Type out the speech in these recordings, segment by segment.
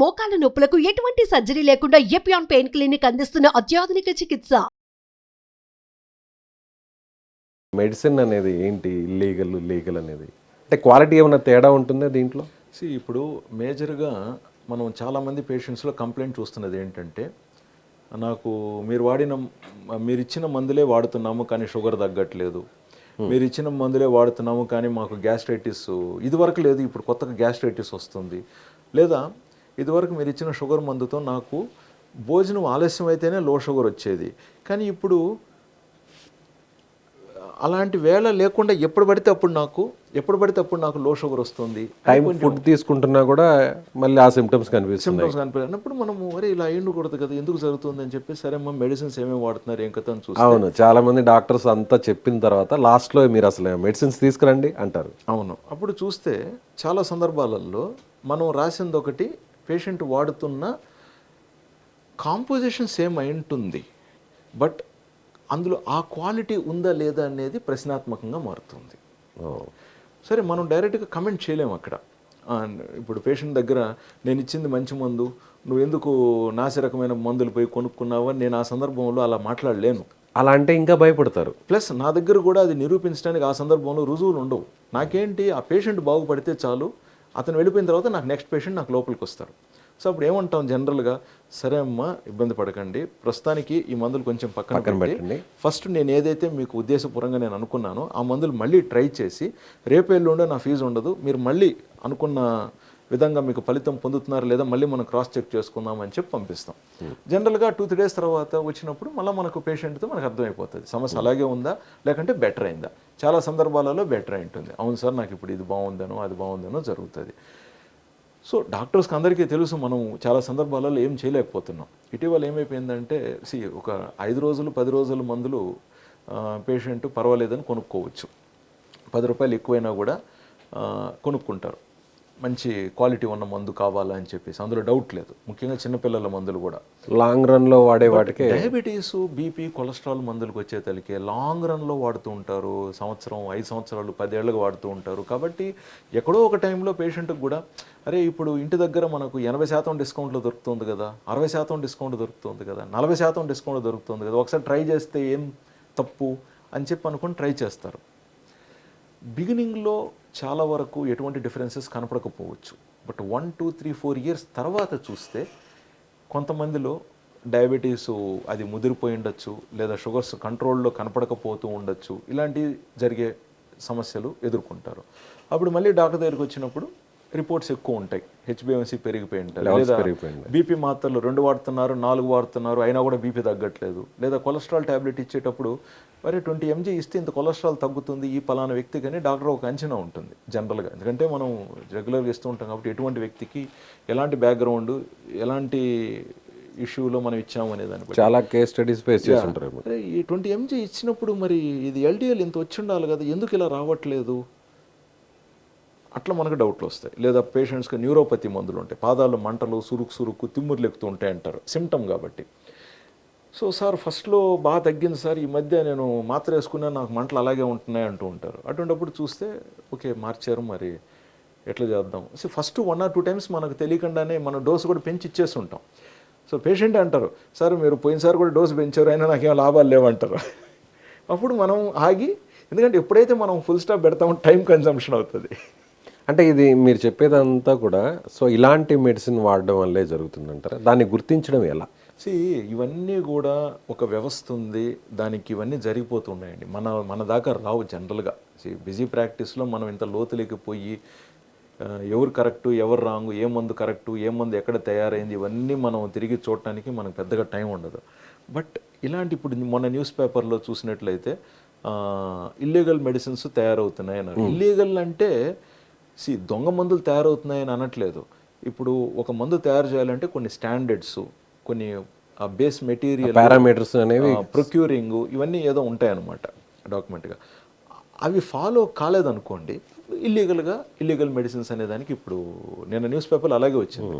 మోకాల నొప్పులకు ఎటువంటి సర్జరీ లేకుండా ఎపియాన్ పెయిన్ క్లినిక్ అందిస్తున్న అత్యాధునిక చికిత్స. మెడిసిన్ అనేది ఏంటి, లీగల్ అనేది అంటే క్వాలిటీ ఏమైనా తేడా ఉంటుందా దీంట్లో? ఇప్పుడు మేజర్గా మనం చాలామంది పేషెంట్స్లో కంప్లైంట్ చూస్తున్నది ఏంటంటే, నాకు మీరు ఇచ్చిన మందులే వాడుతున్నాము కానీ షుగర్ తగ్గట్లేదు, మీరు ఇచ్చిన మందులే వాడుతున్నాము కానీ మాకు గ్యాస్ట్రైటిస్ ఇదివరకు లేదు, ఇప్పుడు కొత్తగా గ్యాస్ట్రైటిస్ వస్తుంది, లేదా ఇదివరకు మీరు ఇచ్చిన షుగర్ మందుతో నాకు భోజనం ఆలస్యం అయితేనే లో షుగర్ వచ్చేది, కానీ ఇప్పుడు అలాంటి వేళ లేకుండా ఎప్పుడు పడితే అప్పుడు నాకు లో షుగర్ వస్తుంది. టైం ఫుడ్ తీసుకుంటున్నా కూడా మళ్ళీ ఆ సిమ్టమ్స్ కనిపిస్తున్నప్పుడు మనము ఇలా అయ్యకూడదు కదా, ఎందుకు జరుగుతుంది అని చెప్పి సరే అమ్మ మెడిసిన్స్ ఏమేమి వాడుతున్నారు ఏం కథ అని చూస్తే, అవును చాలా మంది డాక్టర్స్ అంతా చెప్పిన తర్వాత లాస్ట్లో మీరు అసలు మెడిసిన్స్ తీసుకురండి అంటారు. అవును, అప్పుడు చూస్తే చాలా సందర్భాలలో మనం రాసింది ఒకటి, పేషెంట్ వాడుతున్న కాంపోజిషన్ సేమ్ అయి ఉంటుంది, బట్ అందులో ఆ క్వాలిటీ ఉందా లేదా అనేది ప్రశ్నాత్మకంగా మారుతుంది. సరే మనం డైరెక్ట్గా కమెంట్ చేయలేము అక్కడ. ఇప్పుడు పేషెంట్ దగ్గర నేను ఇచ్చింది మంచి మందు, నువ్వు ఎందుకు నాసి రకమైన మందులు పోయి కొనుక్కున్నావు అని నేను ఆ సందర్భంలో అలా మాట్లాడలేను. అలా అంటే ఇంకా భయపడతారు. ప్లస్ నా దగ్గర కూడా అది నిరూపించడానికి ఆ సందర్భంలో రుజువులు ఉండవు. నాకేంటి, ఆ పేషెంట్ బాగుపడితే చాలు, అతను వెళ్ళిపోయిన తర్వాత నెక్స్ట్ పేషెంట్ నాకు లోపలికి వస్తారు. సో అప్పుడు ఏమంటాం జనరల్గా, సరే అమ్మా ఇబ్బంది పడకండి, ప్రస్తుతానికి ఈ మందులు కొంచెం పక్కన పెట్టండి, ఫస్ట్ నేను ఏదైతే మీకు ఉద్దేశపూర్వంగా నేను అనుకున్నానో ఆ మందులు మళ్ళీ ట్రై చేసి రేపు ఎల్లుండో నా ఫీజు ఉండదు, మీరు మళ్ళీ అనుకున్న విధంగా మీకు ఫలితం పొందుతున్నారు లేదా మళ్ళీ మనం క్రాస్ చెక్ చేసుకుందాం అని చెప్పి పంపిస్తాం. జనరల్గా 2-3 days తర్వాత వచ్చినప్పుడు మళ్ళీ మనకు పేషెంట్తో మనకు అర్థమైపోతుంది సమస్య అలాగే ఉందా లేకంటే బెటర్ అయిందా. చాలా సందర్భాలలో బెటర్ అయి ఉంటుంది, అవును సార్ నాకు ఇప్పుడు ఇది బాగుందనో అది బాగుందనో జరుగుతుంది. సో డాక్టర్స్కి అందరికీ తెలుసు మనం చాలా సందర్భాలలో ఏం చేయలేకపోతున్నాం. ఇటీవల ఏమైపోయిందంటే ఒక 5 రోజులు 10 రోజుల మందులు పేషెంట్ పర్వాలేదని కొనుక్కోవచ్చు, 10 రూపాయలు ఎక్కువైనా కూడా కొనుక్కుంటారు, మంచి క్వాలిటీ ఉన్న మందు కావాలని చెప్పేసి, అందులో డౌట్ లేదు. ముఖ్యంగా చిన్నపిల్లల మందులు కూడా లాంగ్ రన్లో వాడే వాటికి, డయాబెటీస్ బీపీ కొలెస్ట్రాల్ మందులకు వచ్చేతలికే లాంగ్ రన్లో వాడుతూ ఉంటారు, 1 సంవత్సరం 5 సంవత్సరాలు 10 ఏళ్ళకి వాడుతూ ఉంటారు. కాబట్టి ఎక్కడో ఒక టైంలో పేషెంట్కి కూడా అరే ఇప్పుడు ఇంటి దగ్గర మనకు 80% డిస్కౌంట్లో దొరుకుతుంది కదా, 60% డిస్కౌంట్ దొరుకుతుంది కదా, 40% డిస్కౌంట్ దొరుకుతుంది కదా, ఒకసారి ట్రై చేస్తే ఏం తప్పు అని చెప్పి అనుకుని ట్రై చేస్తారు. బిగినింగ్లో చాలా వరకు ఎటువంటి డిఫరెన్సెస్ కనపడకపోవచ్చు, బట్ 1, 2, 3, 4 years తర్వాత చూస్తే కొంతమందిలో డయాబెటీసు అది ముదిరిపోయి ఉండొచ్చు, లేదా షుగర్స్ కంట్రోల్లో కనపడకపోతూ ఉండొచ్చు, ఇలాంటివి జరిగే సమస్యలు ఎదుర్కొంటారు. అప్పుడు మళ్ళీ డాక్టర్ దగ్గరికి వచ్చినప్పుడు రిపోర్ట్స్ ఎక్కువ ఉంటాయి, హెచ్బిఎంసీ పెరిగిపోయి ఉంటాయి, లేదా బీపీ మాత్రలు 2 వాడుతున్నారు 4 వాడుతున్నారు అయినా కూడా బీపీ తగ్గట్లేదు, లేదా కొలెస్ట్రాల్ ట్యాబ్లెట్ ఇచ్చేటప్పుడు మరి 20 mg ఇస్తే ఇంత కొలెస్ట్రాల్ తగ్గుతుంది ఈ పలానా వ్యక్తికి అని డాక్టర్ ఒక అంచనా ఉంటుంది జనరల్గా. ఎందుకంటే మనం రెగ్యులర్గా ఇస్తూ ఉంటాం కాబట్టి ఎటువంటి వ్యక్తికి ఎలాంటి బ్యాక్గ్రౌండ్ ఎలాంటి ఇష్యూలో మనం ఇచ్చాము అనే దాన్ని చాలా కేస్ స్టడీస్ ఫేస్ చేస్తుంటారు. ఈ 20 mg ఇచ్చినప్పుడు మరి ఇది ఎల్డిఎల్ ఇంత వచ్చి ఉండాలి కదా, ఎందుకు ఇలా రావట్లేదు, అట్లా మనకు డౌట్లు వస్తాయి. లేదా పేషెంట్స్కి న్యూరోపతి మందులు ఉంటాయి, పాదాలు మంటలు సురుకు తిమ్ముర్లు ఎక్కుతూ ఉంటాయి అంటారు, సిమ్టమ్ కాబట్టి. సో సార్ ఫస్ట్లో బాగా తగ్గింది సార్, ఈ మధ్య నేను మాత్ర వేసుకున్నా నాకు మంటలు అలాగే ఉంటున్నాయి అంటూ ఉంటారు. అటువంటిప్పుడు చూస్తే ఓకే మార్చారు, మరి ఎట్లా చేద్దాం. సో ఫస్ట్ 1 or 2 times మనకు తెలియకుండానే మనం డోసు కూడా పెంచి ఇచ్చేస్తుంటాం. సో పేషెంట్ అంటారు సార్ మీరు పోయినసారి కూడా డోసు పెంచారు అయినా నాకేం లాభాలు లేవంటారు. అప్పుడు మనం ఆగి, ఎందుకంటే ఎప్పుడైతే మనం ఫుల్ స్టాప్ పెడతామో టైం కన్జంప్షన్ అవుతుంది. అంటే ఇది మీరు చెప్పేదంతా కూడా సో ఇలాంటి మెడిసిన్ వాడడం వల్లే జరుగుతుందంటారా, దాన్ని గుర్తించడం ఎలా? ఇవన్నీ కూడా ఒక వ్యవస్థ ఉంది, దానికి ఇవన్నీ జరిగిపోతున్నాయండి, మన దాకా రావు జనరల్గా. బిజీ ప్రాక్టీస్లో మనం ఇంత లోతులోకి పోయి ఎవరు కరెక్టు ఎవరు రాంగు, ఏ మందు కరెక్టు ఏ మందు ఎక్కడ తయారైంది ఇవన్నీ మనం తిరిగి చూడటానికి మనకు పెద్దగా టైం ఉండదు. బట్ ఇలాంటి ఇప్పుడు మొన్న న్యూస్ పేపర్లో చూసినట్లయితే ఇల్లీగల్ మెడిసిన్స్ తయారవుతున్నాయి అన్నారు. ఇల్లీగల్ అంటే దొంగ మందులు తయారవుతున్నాయని అనట్లేదు. ఇప్పుడు ఒక మందు తయారు చేయాలంటే కొన్ని స్టాండర్డ్స్, కొన్ని బేస్ మెటీరియల్ పారామీటర్స్ అనేవి, ప్రొక్యూరింగ్ ఇవన్నీ ఏదో ఉంటాయన్నమాట డాక్యుమెంట్గా. అవి ఫాలో కాలేదనుకోండి ఇల్లీగల్ మెడిసిన్స్ అనేదానికి ఇప్పుడు నేను న్యూస్ పేపర్లో అలాగే వచ్చింది.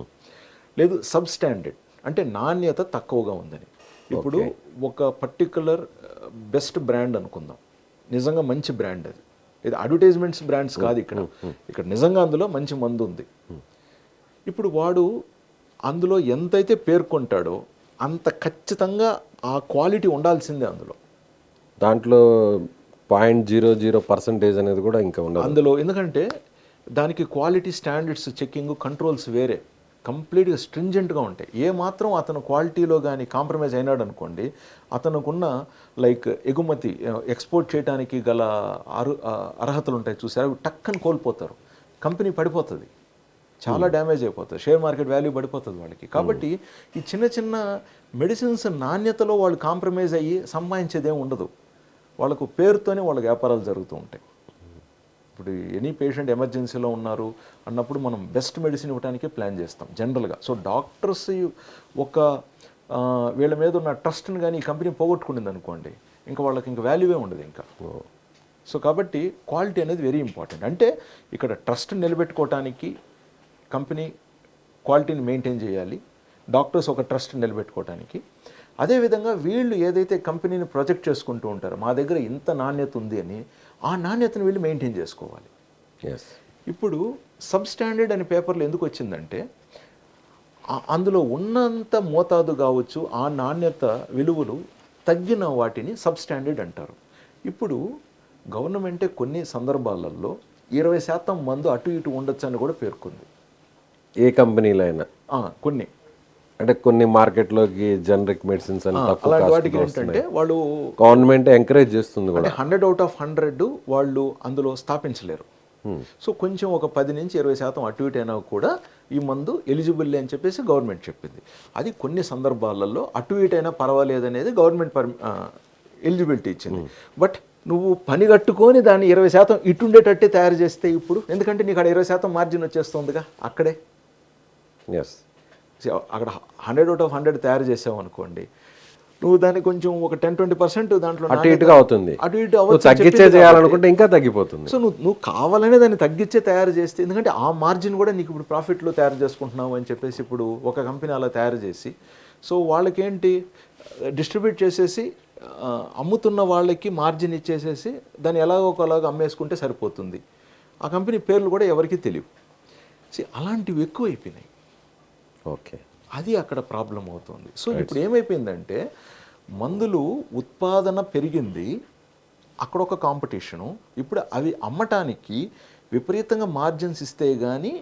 లేదు సబ్ స్టాండర్డ్ అంటే నాణ్యత తక్కువగా ఉందని. ఇప్పుడు ఒక పర్టికులర్ బెస్ట్ బ్రాండ్ అనుకుందాం, నిజంగా మంచి బ్రాండ్ అది, ఇది అడ్వర్టైజ్మెంట్స్ బ్రాండ్స్ కాదు, ఇక్కడ నిజంగా అందులో మంచి మందు ఉంది. ఇప్పుడు వాడు అందులో ఎంతైతే పేర్కొంటాడో అంత ఖచ్చితంగా ఆ క్వాలిటీ ఉండాల్సిందే అందులో. దాంట్లో 0.00% అనేది కూడా ఇంకా ఉండదు అందులో ఎందుకంటే దానికి క్వాలిటీ స్టాండర్డ్స్ చెక్కింగ్ కంట్రోల్స్ వేరే కంప్లీట్గా స్ట్రింజెంట్గా ఉంటాయి. ఏ మాత్రం అతను క్వాలిటీలో కానీ కాంప్రమైజ్ అయినాడు అనుకోండి, అతనుకున్న లైక్ ఎగుమతి ఎక్స్పోర్ట్ చేయడానికి గల అర్హతలు ఉంటాయి చూసారు, అవి టక్కని కోల్పోతారు, కంపెనీ పడిపోతుంది, చాలా డ్యామేజ్ అయిపోతుంది, షేర్ మార్కెట్ వాల్యూ పడిపోతుంది వాళ్ళకి. కాబట్టి ఈ చిన్న చిన్న మెడిసిన్స్ నాణ్యతలో వాళ్ళు కాంప్రమైజ్ అయ్యి సంపాదించేదేం ఉండదు, వాళ్ళకు పేరుతోనే వాళ్ళకి వ్యాపారాలు జరుగుతూ ఉంటాయి. ఇప్పుడు ఎనీ పేషెంట్ ఎమర్జెన్సీలో ఉన్నారు అన్నప్పుడు మనం బెస్ట్ మెడిసిన్ ఇవ్వడానికి ప్లాన్ చేస్తాం జనరల్గా. సో డాక్టర్స్ ఒక వీళ్ళ మీద ఉన్న ట్రస్ట్ని కానీ ఈ కంపెనీ పోగొట్టుకుంటుంది అనుకోండి, ఇంకా వాళ్ళకి ఇంకా వాల్యూవే ఉండదు ఇంకా. సో కాబట్టి క్వాలిటీ అనేది వెరీ ఇంపార్టెంట్. అంటే ఇక్కడ ట్రస్ట్ నిలబెట్టుకోవటానికి కంపెనీ క్వాలిటీని మెయింటైన్ చేయాలి, డాక్టర్స్ ఒక ట్రస్ట్ నిలబెట్టుకోవటానికి. అదేవిధంగా వీళ్ళు ఏదైతే కంపెనీని ప్రొజెక్ట్ చేసుకుంటూ ఉంటారో మా దగ్గర ఇంత నాణ్యత ఉంది అని, ఆ నాణ్యతను వీళ్ళు మెయింటైన్ చేసుకోవాలి. ఇప్పుడు సబ్ స్టాండర్డ్ అనే పేపర్లు ఎందుకు వచ్చిందంటే అందులో ఉన్నంత మోతాదు కావచ్చు, ఆ నాణ్యత విలువలు తగ్గిన వాటిని సబ్ స్టాండర్డ్ అంటారు. ఇప్పుడు గవర్నమెంటే కొన్ని సందర్భాలలో 20% మందు అటు ఇటు ఉండొచ్చు అని కూడా పేర్కొంది. ఏ కంపెనీలో అయినా కొన్ని అంటే కొన్ని మార్కెట్లోకి జనరిక్ మెడిసిన్స్ అని అలాంటి వాటికి ఏంటంటే వాళ్ళు గవర్నమెంట్ ఎంకరేజ్ చేస్తుంది కూడా, 100 out of 100 వాళ్ళు అందులో స్థాపించలేరు. సో కొంచెం ఒక 10 నుంచి 20% అటు ఇటు అయినా కూడా ఈ మందు ఎలిజిబుల్ అని చెప్పేసి గవర్నమెంట్ చెప్పింది. అది కొన్ని సందర్భాలలో అటు ఇటు అయినా పర్వాలేదు అనేది గవర్నమెంట్ ఎలిజిబిలిటీ ఇచ్చింది. బట్ నువ్వు పని కట్టుకొని దాన్ని 20% ఇటు ఉండేటట్టే తయారు చేస్తే ఇప్పుడు, ఎందుకంటే నీకు అక్కడ 20% మార్జిన్ వచ్చేస్తుందిగా అక్కడే. అక్కడ 100 out of 100 తయారు చేసావు అనుకోండి, నువ్వు దాన్ని కొంచెం ఒక 10-20% దాంట్లో అటు ఇటుగా అవుతుంది, అటు ఇటు తగ్గించే చేయాలనుకుంటే ఇంకా తగ్గిపోతుంది. సో నువ్వు కావాలనే దాన్ని తగ్గించే తయారు చేస్తే, ఎందుకంటే ఆ మార్జిన్ కూడా నీకు ఇప్పుడు ప్రాఫిట్లో తయారు చేసుకుంటున్నావు అని చెప్పేసి ఇప్పుడు ఒక కంపెనీ అలా తయారు చేసి, సో వాళ్ళకేంటి డిస్ట్రిబ్యూట్ చేసేసి అమ్ముతున్న వాళ్ళకి మార్జిన్ ఇచ్చేసేసి దాన్ని ఎలాగో ఒకలాగా అమ్మేసుకుంటే సరిపోతుంది. ఆ కంపెనీ పేర్లు కూడా ఎవరికీ తెలియవు. అలాంటివి ఎక్కువ అయిపోయినాయి. ఓకే, అది అక్కడ ప్రాబ్లం అవుతుంది. సో ఇప్పుడు ఏమైపోయిందంటే మందులు ఉత్పాదన పెరిగింది, అక్కడ ఒక కాంపిటీషను. ఇప్పుడు అవి అమ్మటానికి విపరీతంగా మార్జిన్స్ ఇస్తే కానీ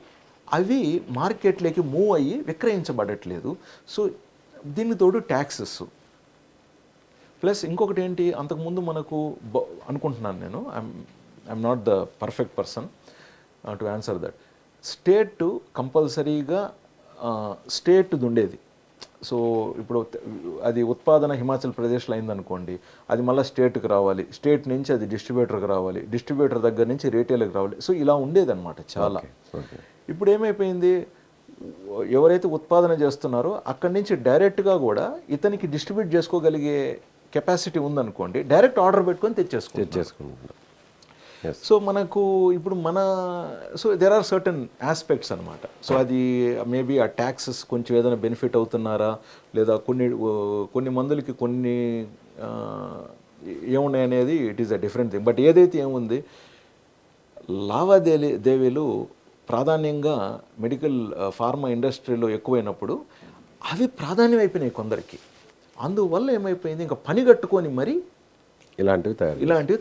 అవి మార్కెట్లోకి మూవ్ అయ్యి విక్రయించబడట్లేదు. సో దీనికి తోడు ట్యాక్సెస్ ప్లస్ ఇంకొకటి ఏంటి, అంతకుముందు మనకు అనుకుంటున్నాను నేను, I'm not the perfect person to answer that. State కంపల్సరీగా స్టేట్ది ఉండేది. సో ఇప్పుడు అది ఉత్పాదన హిమాచల్ ప్రదేశ్లో అయిందనుకోండి, అది మళ్ళీ స్టేట్కి రావాలి, స్టేట్ నుంచి అది డిస్ట్రిబ్యూటర్కి రావాలి, డిస్ట్రిబ్యూటర్ దగ్గర నుంచి రీటైల్కి రావాలి. సో ఇలా ఉండేదన్నమాట చాలా. ఇప్పుడు ఏమైపోయింది, ఎవరైతే ఉత్పాదన చేస్తున్నారో అక్కడి నుంచి డైరెక్ట్గా కూడా ఇతనికి డిస్ట్రిబ్యూట్ చేసుకోగలిగే కెపాసిటీ ఉందనుకోండి, డైరెక్ట్ ఆర్డర్ పెట్టుకొని తెచ్చేసుకుంటాం. సో మనకు ఇప్పుడు so there are certain aspects అనమాట. సో అది మేబీ ఆ ట్యాక్సెస్ కొంచెం ఏదైనా బెనిఫిట్ అవుతున్నారా లేదా, కొన్ని మందులకి కొన్ని ఏమున్నాయి అనేది it is a different thing. But ఏదైతే ఏముంది, లావాదేవీలు ప్రాధాన్యంగా మెడికల్ ఫార్మా ఇండస్ట్రీలో ఎక్కువైనప్పుడు అవి ప్రాధాన్యం అయిపోయినాయి కొందరికి. అందువల్ల ఏమైపోయింది, ఇంకా పని కట్టుకొని మరి ఇలాంటివి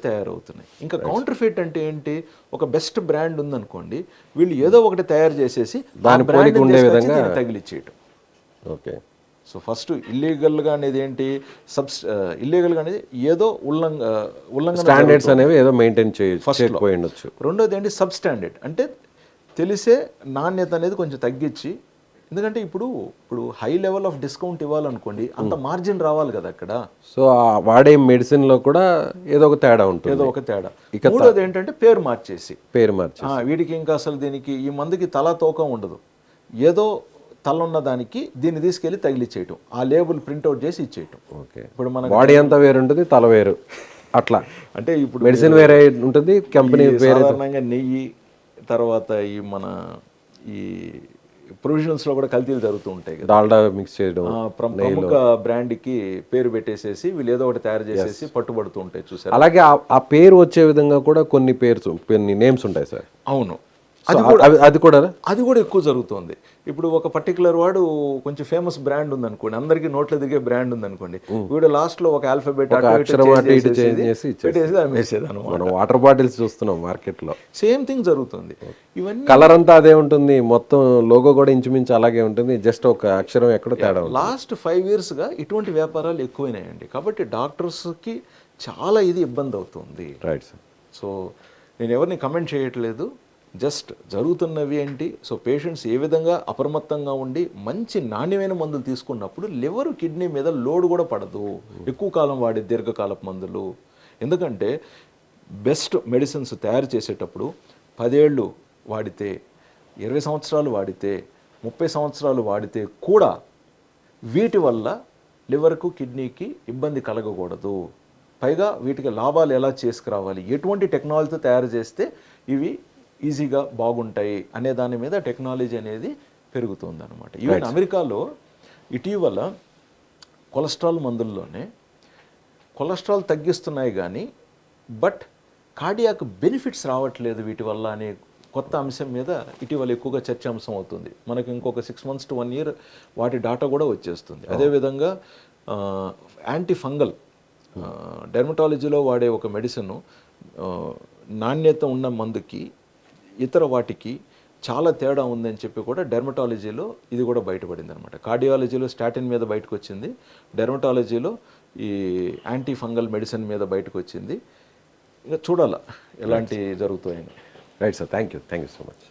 తయారవుతున్నాయి. ఇంకా కౌంటర్ ఫిట్ అంటే ఏంటి, ఒక బెస్ట్ బ్రాండ్ ఉందనుకోండి, వీళ్ళు ఏదో ఒకటి తయారు చేసేసి తగిలిచ్చేయటం. ఓకే, సో ఫస్ట్ ఇల్లీగల్గా అనేది ఏంటి, ఇల్లీగల్గా అనేది ఏదో ఉల్లంఘన స్టాండర్డ్స్ అనేవి ఏదో మెయింటైన్ చేయకపోయిండొచ్చు. రెండోది ఏంటి, సబ్ స్టాండర్డ్ అంటే తెలిసే నాణ్యత అనేది కొంచెం తగ్గించి, ఎందుకంటే ఇప్పుడు హై లెవెల్ ఆఫ్ డిస్కౌంట్ ఇవ్వాలనుకోండి, అంత మార్జిన్ రావాలి కదా అక్కడ. సో వాడే మెడిసిన్లో కూడా ఏదో ఒక తేడా ఉంటుంది. మూడోది ఏంటంటే పేరు మార్చేసి వీడికి ఇంకా అసలు దీనికి ఈ మందుకి తల తోక ఉండదు, ఏదో తల ఉన్న దానికి దీన్ని తీసుకెళ్లి తగిలిచ్చేయటం, ఆ లేబుల్ ప్రింట్అవుట్ చేసి ఇచ్చేయటం. ఓకే, ఇప్పుడు మన బాడీ అంతా వేరు ఉంటుంది, తల వేరు, అట్లా అంటే ఇప్పుడు మెడిసిన్ వేరే ఉంటుంది, కంపెనీ సాధారణంగా నెయ్యి తర్వాత ఈ ప్రొవిజనల్స్లో కూడా కల్తీలు జరుగుతూ ఉంటాయి కదా, డాల్డా మిక్స్ చేయడం, ప్రముఖ బ్రాండ్కి పేరు పెట్టేసేసి వీళ్ళు ఏదో ఒకటి తయారు చేసేసి పట్టుబడుతూ ఉంటాయి చూసారు. అలాగే ఆ పేరు వచ్చే విధంగా కూడా కొన్ని నేమ్స్ ఉంటాయి సార్. అవును, అది కూడా అది కూడా ఎక్కువ జరుగుతుంది. ఇప్పుడు ఒక పర్టికులర్ వాడు కొంచెం ఫేమస్ బ్రాండ్ ఉందనుకోండి, అందరికీ నోట్లో దిగే బ్రాండ్ ఉందనుకోండి, వీడు లాస్ట్లో ఒక ఆల్ఫాబెట్ పెట్టేసి అమ్మేసేది అనమాట. మనం వాటర్ బాటిల్స్ చూస్తున్నాం మార్కెట్లో, సేమ్ థింగ్ జరుగుతుంది. ఇవన్నీ కలర్ అంతా అదే ఉంటుంది, మొత్తం లోగో కూడా ఇంచుమించు అలాగే ఉంటుంది, జస్ట్ ఒక అక్షరం ఎక్కడో తేడా ఉంటుంది. లాస్ట్ 5 yearsగా ఇటువంటి వ్యాపారాలు ఎక్కువైనాయండి. కాబట్టి డాక్టర్స్కి చాలా ఇది ఇబ్బంది అవుతుంది. Right sir. సో నేను ఎవరిని కమెంట్ చేయట్లేదు, జస్ట్ జరుగుతున్నవి ఏంటి. సో పేషెంట్స్ ఏ విధంగా అప్రమత్తంగా ఉండి మంచి నాణ్యమైన మందులు తీసుకున్నప్పుడు లివర్ కిడ్నీ మీద లోడ్ కూడా పడదు. ఎక్కువ కాలం వాడే దీర్ఘకాలపు మందులు, ఎందుకంటే బెస్ట్ మెడిసిన్స్ తయారు చేసేటప్పుడు 10 ఏళ్ళు వాడితే, 20 సంవత్సరాలు వాడితే, 30 సంవత్సరాలు వాడితే కూడా వీటి వల్ల లివర్కు కిడ్నీకి ఇబ్బంది కలగకూడదు. పైగా వీటికి లాభాలు ఎలా చేసుకురావాలి, ఎటువంటి టెక్నాలజీతో తయారు చేస్తే ఇవి ఈజీగా బాగుంటాయి అనే దాని మీద టెక్నాలజీ అనేది పెరుగుతుంది అనమాట. ఈవెన్ అమెరికాలో ఇటీవల కొలెస్ట్రాల్ మందుల్లోనే కొలెస్ట్రాల్ తగ్గిస్తున్నాయి కానీ బట్ కార్డియాక్ బెనిఫిట్స్ రావట్లేదు వీటి వల్ల అనే కొత్త అంశం మీద ఇటీవల ఎక్కువగా చర్చాంశం అవుతుంది. మనకు ఇంకొక 6 months to 1 year వాటి డాటా కూడా వచ్చేస్తుంది. అదేవిధంగా యాంటీ ఫంగల్ డెర్మటాలజీలో వాడే ఒక మెడిసిన్ నాణ్యత ఉన్న మందుకి ఇతర వాటికి చాలా తేడా ఉందని చెప్పి కూడా డెర్మటాలజీలో ఇది కూడా బయటపడింది అనమాట. కార్డియాలజీలో స్టాటిన్ మీద బయటకు వచ్చింది, డెర్మటాలజీలో ఈ యాంటీ ఫంగల్ మెడిసిన్ మీద బయటకు వచ్చింది. ఇంకా చూడాలా ఎలాంటి జరుగుతాయని. Right sir, thank you so much.